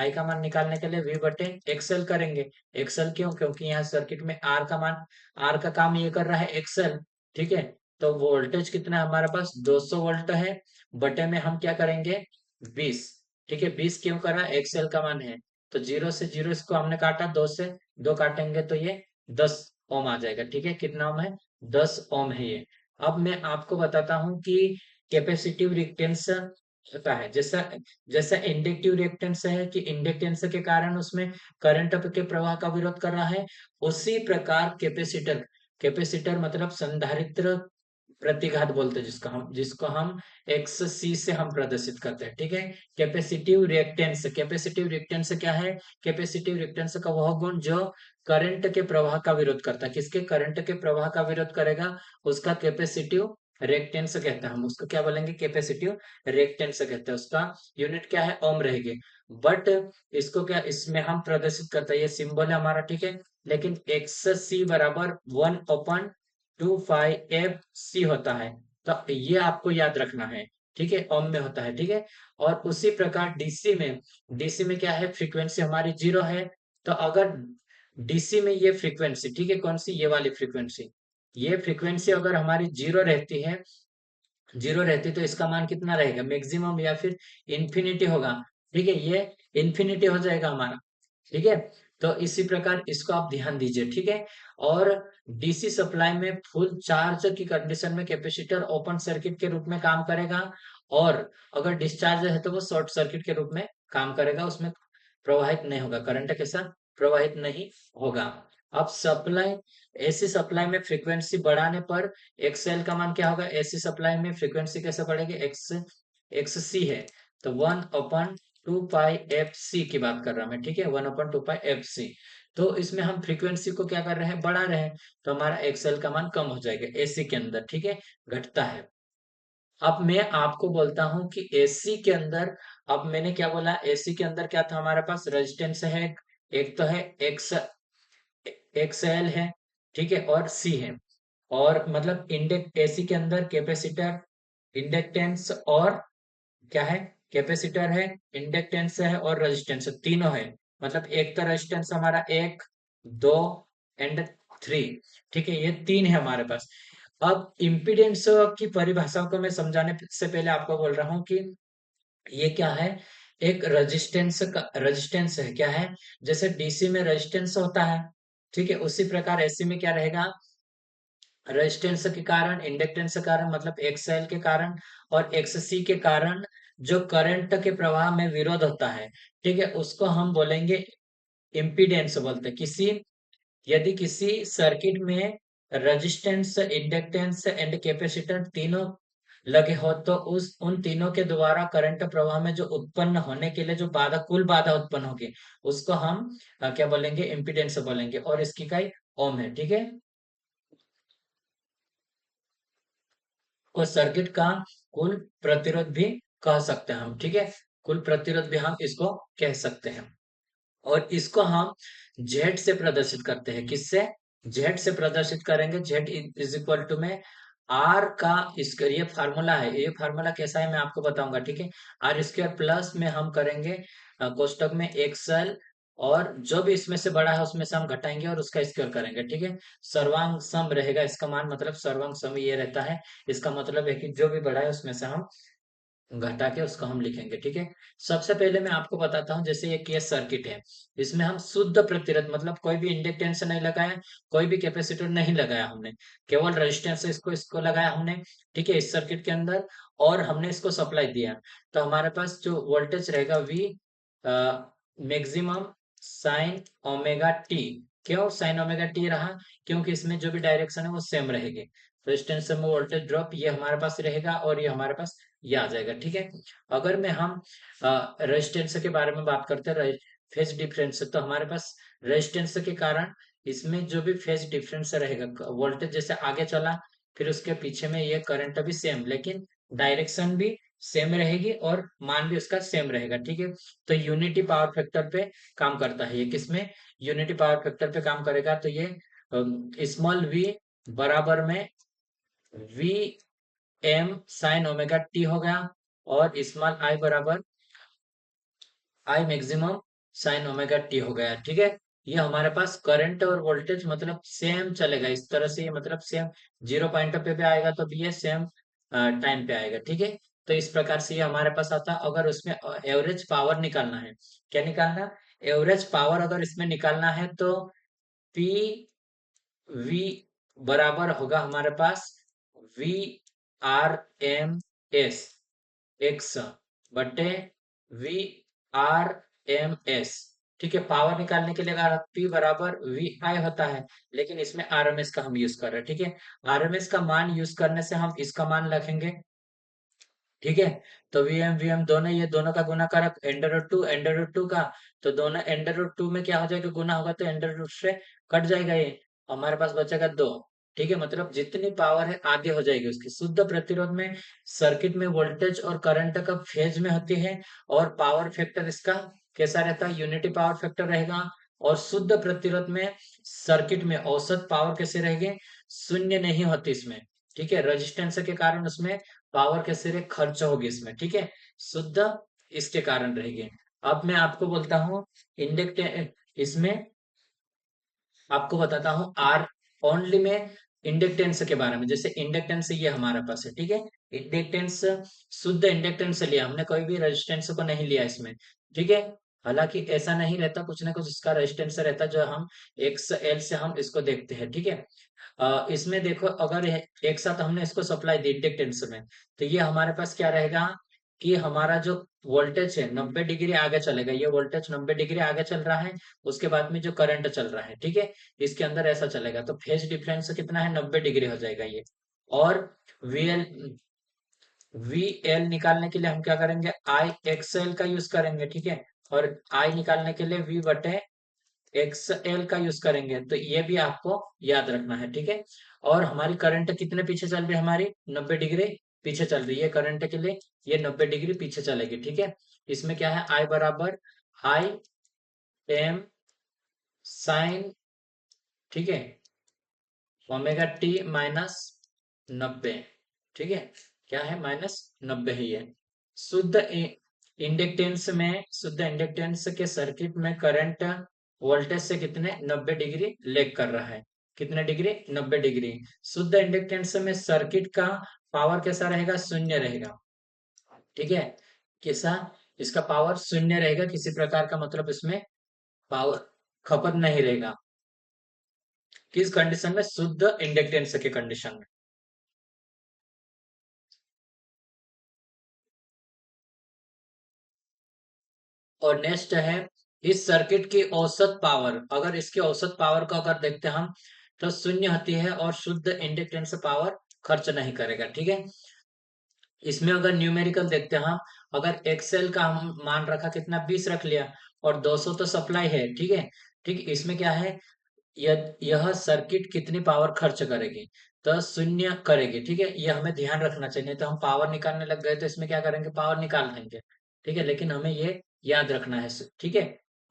निकालने के लिए वी बटे एक्सएल करेंगे। एक्सएल क्यों, क्योंकि यहाँ सर्किट में आर का मान, आर का काम ये कर रहा है एक्सएल। ठीक है, तो वोल्टेज कितना है हमारे पास, 200 वोल्ट है, बटे में हम क्या करेंगे, 20। ठीक है, 20 क्यों करा, एक्सएल का मान है, तो 0 से 0 इसको हमने काटा, 2 से 2 काटेंगे तो ये 10 ओम आ जाएगा। ठीक है, कितना ओम है, 10 ओम है ये। अब मैं आपको बताता हूँ कि कैपेसिटिव रिएक्टेंस होता है, जैसा जैसा इंडक्टिव रिएक्टेंस है कि इंडक्टेंस के कारण उसमें करंट के प्रवाह का विरोध कर रहा है, उसी प्रकार कैपेसिटर, कैपेसिटर मतलब संधारित्र प्रतिघात बोलते हैं, जिसको हम एक्स सी से हम प्रदर्शित करते हैं। ठीक है, कैपेसिटिव रिएक्टेंस, कैपेसिटिव रिएक्टेंस क्या है, कैपेसिटिव रिएक्टेंस का वह गुण जो करंट के प्रवाह का विरोध करता है, किसके, करंट के प्रवाह का विरोध करेगा, उसका कैपेसिटिव रिएक्टेंस कहते हैं। हम उसको क्या बोलेंगे, कैपेसिटिव रिएक्टेंस कहते हैं। उसका यूनिट क्या है, ओम रहेगी। बट इसको क्या, इसमें हम प्रदर्शित करते हैं, ये सिंबल है हमारा। ठीक है, लेकिन एक्स सी बराबर 1/2 पाई एफ सी होता है, तो ये आपको याद रखना है। ठीक है, ओम में होता है। ठीक है, और उसी प्रकार डीसी में, डीसी में क्या है, फ्रीक्वेंसी हमारी 0 है, तो अगर डीसी में ये फ्रीक्वेंसी, ठीक है, कौन सी, ये वाली फ्रीक्वेंसी, ये फ्रीक्वेंसी अगर हमारी 0 रहती है, 0 रहती तो इसका मान कितना रहेगा, मैक्सिमम या फिर इंफिनिटी होगा। ठीक है, ये इंफिनिटी हो जाएगा हमारा। ठीक है, तो इसी प्रकार इसको आप ध्यान दीजिए। ठीक है, और डीसी सप्लाई में फुल चार्ज की कंडीशन में कैपेसिटर ओपन सर्किट के रूप में काम करेगा, और अगर डिस्चार्ज है तो वो शॉर्ट सर्किट के रूप में काम करेगा, उसमें प्रवाहित नहीं होगा, करंट के साथ प्रवाहित नहीं होगा। अब सप्लाई, एसी सप्लाई में फ्रीक्वेंसी बढ़ाने पर एक्सएल का मान क्या होगा, एसी सप्लाई में फ्रीक्वेंसी कैसे बढ़ेगी, एक्स एक्स सी है, तो 1/2 पाई एफ सी की बात कर रहा मैं। ठीक है, 1/2 पाई एफ सी। तो इसमें हम फ्रीक्वेंसी को क्या कर रहे हैं, बढ़ा रहे हैं, तो हमारा एक्सएल का मान कम हो जाएगा एसी के अंदर, ठीक है, घटता है। अब मैं आपको बोलता हूं कि एसी के अंदर, अब मैंने क्या बोला, एसी के अंदर क्या था हमारे पास, रेजिस्टेंस है, एक तो है एक्स एक्सएल है, ठीक है, और सी है, और मतलब इंडेक्स एसी के अंदर कैपेसिटर, इंडक्टेंस और क्या है, कैपेसिटर है, इंडक्टेंस है और रेजिस्टेंस है, तीनों है। मतलब एक तो रेजिस्टेंस हमारा एक, दो एंड थ्री, ठीक है, ये तीन है हमारे पास। अब इम्पीडेंस की परिभाषा को मैं समझाने से पहले आपको बोल रहा हूँ कि ये क्या है, एक रेजिस्टेंस का रेजिस्टेंस है, क्या है, जैसे डीसी में रेजिस्टेंस होता है, ठीक है, उसी प्रकार एसी में क्या रहेगा, रेजिस्टेंस के कारण, इंडक्टेंस के कारण, मतलब एक्सएल के कारण और एक्ससी के कारण जो करंट के प्रवाह में विरोध होता है, ठीक है, उसको हम बोलेंगे इम्पीडेंस बोलते हैं। यदि किसी सर्किट में रेजिस्टेंस, इंडक्टेंस एंड कैपेसिटर तीनों लगे हो, तो उस उन तीनों के द्वारा करंट प्रवाह में जो उत्पन्न होने के लिए जो बाधा, कुल बाधा उत्पन्न होगी, उसको हम क्या बोलेंगे, इम्पीडेंस बोलेंगे, और इसकी इकाई ओम है, ठीक है। को सर्किट का कुल प्रतिरोध भी कह सकते हैं हम, ठीक है, कुल प्रतिरोध भी हम इसको कह सकते हैं। और इसको हम जेड से प्रदर्शित करते हैं, किससे, जेड से प्रदर्शित करेंगे, जेड इज इक्वल टू में आर का स्क्वायर, ये फार्मूला है, ये फार्मूला कैसा है मैं आपको बताऊंगा, ठीक है। आर स्क्वायर प्लस में हम करेंगे कोष्टक में एक्सएल, और जो भी इसमें से बड़ा है उसमें से हम घटाएंगे और उसका स्क्वायर करेंगे, ठीक है। सर्वांग सम रहेगा इसका मान, मतलब सर्वांग सम ये रहता है, इसका मतलब है कि जो भी बड़ा है उसमें से हम घटा के उसको हम लिखेंगे, ठीक है। सबसे पहले मैं आपको बताता हूँ, जैसे ये केस सर्किट है, इसमें हम शुद्ध प्रतिरोध, मतलब कोई भी इंडक्टेंस नहीं लगाया, कोई भी कैपेसिटर नहीं लगाया हमने, केवल रेजिस्टेंस इसको इसको लगाया हमने, ठीक है, इस सर्किट के अंदर, और हमने इसको सप्लाई दिया, तो हमारे पास जो वोल्टेज रहेगा we maximum sine omega T. क्यों साइन ओमेगा टी रहा, क्योंकि इसमें जो भी डायरेक्शन है वो सेम रहेगी, रेजिस्टेंस में वोल्टेज ड्रॉप ये हमारे पास रहेगा और ये हमारे पास ये आ जाएगा, ठीक है। अगर मैं हम रेजिस्टेंस के बारे में बात करते हैं, फेज डिफरेंस, तो हमारे पास रेजिस्टेंस के कारण इसमें जो भी फेज डिफरेंस रहेगा, वोल्टेज जैसे आगे चला, फिर उसके पीछे में ये करंट भी सेम, लेकिन डायरेक्शन भी सेम रहेगी और मान भी उसका सेम रहेगा, ठीक है। तो यूनिटी पावर फैक्टर पे काम करता है ये, किसमें, यूनिटी पावर फैक्टर पे काम करेगा, तो ये स्मॉल वी बराबर में V M sine omega T हो गया, और स्मॉल आई बराबर I maximum sine omega T हो गया, ठीक है। ये हमारे पास करंट और वोल्टेज मतलब सेम चलेगा इस तरह से, ये मतलब सेम जीरो पॉइंट पे भी आएगा तो भी ये सेम टाइम पे आएगा, ठीक है। तो इस प्रकार से ये हमारे पास आता है। अगर उसमें एवरेज पावर निकालना है, क्या निकालना, एवरेज पावर अगर इसमें निकालना है, तो पी वी बराबर होगा हमारे पास V R M S X बटे वी आर एम एस, ठीक है। पावर निकालने के लिए अगर पी बराबर वी आई होता है, लेकिन इसमें आरएमएस का हम यूज कर रहे हैं, ठीक है। आरएमएस का मान यूज करने से हम इसका मान रखेंगे, ठीक है। तो वीएम दोनों, ये दोनों का गुना करक अंडर रूट टू का, तो दोनों अंडर रूट टू में क्या हो जाएगा, गुना होगा, तो अंडर रूट से कट जाएगा, ये हमारे पास बचेगा दो, ठीक है। मतलब जितनी पावर है आधी हो जाएगी उसकी। शुद्ध प्रतिरोध में सर्किट में वोल्टेज और करंट का फेज में होती है, और पावर फैक्टर इसका कैसा रहता है, यूनिटी पावर फैक्टर रहेगा। और शुद्ध प्रतिरोध में सर्किट में औसत पावर कैसे रहेगी, शून्य नहीं होती इसमें, ठीक है। रेजिस्टेंस के कारण उसमें पावर के सिरे खर्च होगी इसमें, ठीक है, शुद्ध इसके कारण रहेगी। अब मैं आपको बोलता हूँ इंडक्टेंस, इसमें आपको बताता हूँ आर ओनली में इंडक्टेंस के बारे में। जैसे इंडक्टेंस ये हमारे पास है, ठीक है, इंडक्टेंस शुद्ध इंडक्टेंस लिया हमने, कोई भी रेजिस्टेंस को नहीं लिया इसमें, ठीक है। हालांकि ऐसा नहीं रहता, कुछ ना कुछ इसका रेजिस्टेंस रहता है, जो हम एक्स एल से हम इसको देखते हैं, ठीक है। इसमें देखो, अगर एक साथ हमने इसको सप्लाई दी इंडक्टेंस में, तो ये हमारे पास क्या रहेगा कि हमारा जो वोल्टेज है 90 डिग्री आगे चलेगा, ये वोल्टेज 90 डिग्री आगे चल रहा है, उसके बाद में जो करंट चल रहा है, ठीक है, इसके अंदर ऐसा चलेगा, तो फेज डिफरेंस कितना है, 90 डिग्री हो जाएगा ये। और वीएल वी एल निकालने के लिए हम क्या करेंगे, आई एक्सएल का यूज करेंगे, ठीक है। और आई निकालने के लिए वी बटे एक्स एल का यूज करेंगे, तो ये भी आपको याद रखना है, ठीक है। और हमारी करंट कितने पीछे चल रही है, हमारी 90 डिग्री पीछे चल रही है करंट के लिए, ये 90 डिग्री पीछे चलेगी, ठीक है। इसमें क्या है, आई बराबर आई एम साइन, ठीक है, ओमेगा टी माइनस 90, ठीक है। क्या है, -90 ही है। शुद्ध इंडक्टेंस में, शुद्ध इंडक्टेंस के सर्किट में करंट वोल्टेज से कितने 90 डिग्री लेग कर रहा है, कितने डिग्री, 90 डिग्री। शुद्ध इंडक्टेंस में सर्किट का पावर कैसा रहेगा, शून्य रहेगा, ठीक है। कैसा, इसका पावर शून्य रहेगा, किसी प्रकार का मतलब इसमें पावर खपत नहीं रहेगा। किस कंडीशन में, शुद्ध इंडक्टेंस के कंडीशन में। और नेक्स्ट है, इस सर्किट की औसत पावर, अगर इसकी औसत पावर को अगर देखते हैं हम, तो शून्य होती है और शुद्ध इंडक्टेंस पावर खर्च नहीं करेगा, ठीक है। इसमें अगर न्यूमेरिकल देखते हैं हम, अगर एक्सएल का हम मान रखा कितना, 20 रख लिया, और 200 तो सप्लाई है, ठीक है। ठीक, इसमें क्या है, यह सर्किट कितनी पावर खर्च करेगी, तो शून्य करेगी, ठीक है। ये हमें ध्यान रखना चाहिए, नहीं तो हम पावर निकालने लग गए तो इसमें क्या करेंगे, पावर निकाल देंगे, ठीक है। लेकिन हमें ये याद रखना है, ठीक है,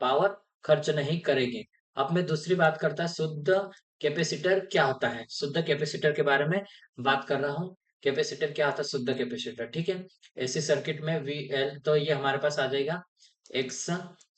पावर खर्च नहीं करेगी। अब मैं दूसरी बात करता है, शुद्ध कैपेसिटर क्या होता है, शुद्ध कैपेसिटर के बारे में बात कर रहा हूँ। कैपेसिटर क्या होता है, शुद्ध कैपेसिटर, ठीक है। ऐसी सर्किट में वी एल, तो ये हमारे पास आ जाएगा एक्स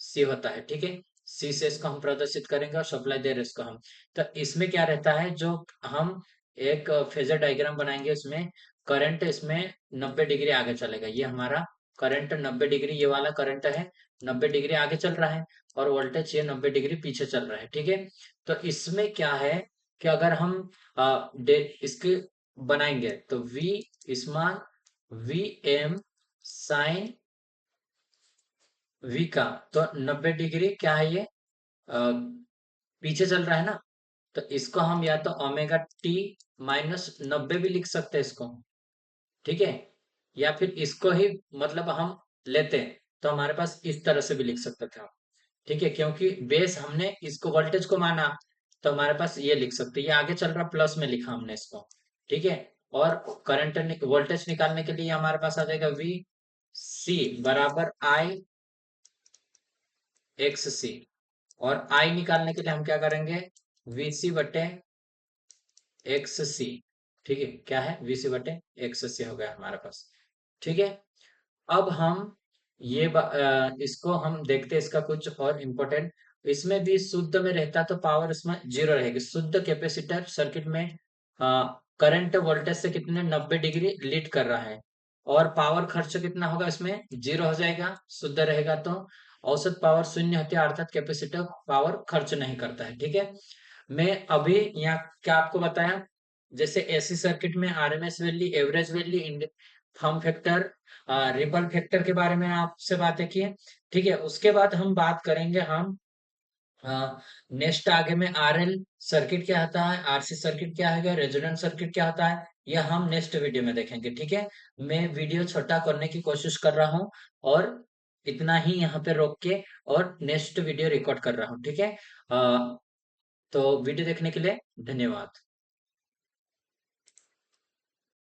सी होता है, ठीक है। सी से इसको हम प्रदर्शित करेंगे और सप्लाई दे रहे इसको हम। तो इसमें क्या रहता है, जो हम एक फेजर डायग्राम बनाएंगे, उसमें करंट इसमें 90 डिग्री आगे चलेगा, ये हमारा करंट 90 डिग्री, ये वाला करंट है 90 डिग्री आगे चल रहा है, और वोल्टेज ये 90 डिग्री पीछे चल रहा है, ठीक है। तो इसमें क्या है कि अगर हम इसके बनाएंगे, तो वी इसमान वी एम साइन वी का, तो 90 डिग्री क्या है ये, पीछे चल रहा है ना, तो इसको हम या तो ओमेगा टी -90 भी लिख सकते हैं इसको, ठीक है। या फिर इसको ही मतलब हम लेते हैं, तो हमारे पास इस तरह से भी लिख सकते थे हम, ठीक है। क्योंकि बेस हमने इसको वोल्टेज को माना, तो हमारे पास ये लिख सकते हैं, ये आगे चल रहा प्लस में लिखा हमने इसको, ठीक है। और करंट वोल्टेज निकालने के लिए हमारे पास आ जाएगा वी सी बराबर आई एक्स सी, और आई निकालने के लिए हम क्या करेंगे, वीसी बटे एक्स सी, ठीक है। क्या है, वीसी बटे एक्स सी हो गया हमारे पास, ठीक है। अब हम इसको हम देखते हैं, इसका कुछ और इम्पोर्टेंट, इसमें भी शुद्ध में रहता तो पावर इसमें जीरो रहेगी। शुद्ध कैपेसिटर सर्किट में करंट वोल्टेज से कितने 90 डिग्री लीड कर रहा है, और पावर खर्च कितना होगा, इसमें जीरो हो जाएगा, शुद्ध रहेगा तो। औसत पावर शून्य होती है, अर्थात कैपेसिटर पावर खर्च नहीं करता है, ठीक है। मैं अभी यहाँ क्या आपको बताया, जैसे एसी सर्किट में RMS value, average value, thumb factor, ripple factor के बारे में आपसे बातें की है, ठीक है। उसके बाद हम बात करेंगे, हम नेक्स्ट आगे में आरएल सर्किट क्या होता है, आरसी सर्किट क्या है, रेजोनेंस सर्किट क्या होता है, यह हम नेक्स्ट वीडियो में देखेंगे, ठीक है। मैं वीडियो छोटा करने की कोशिश कर रहा हूँ, और इतना ही यहाँ पे रोक के और नेक्स्ट वीडियो रिकॉर्ड कर रहा हूँ, ठीक है। तो वीडियो देखने के लिए धन्यवाद।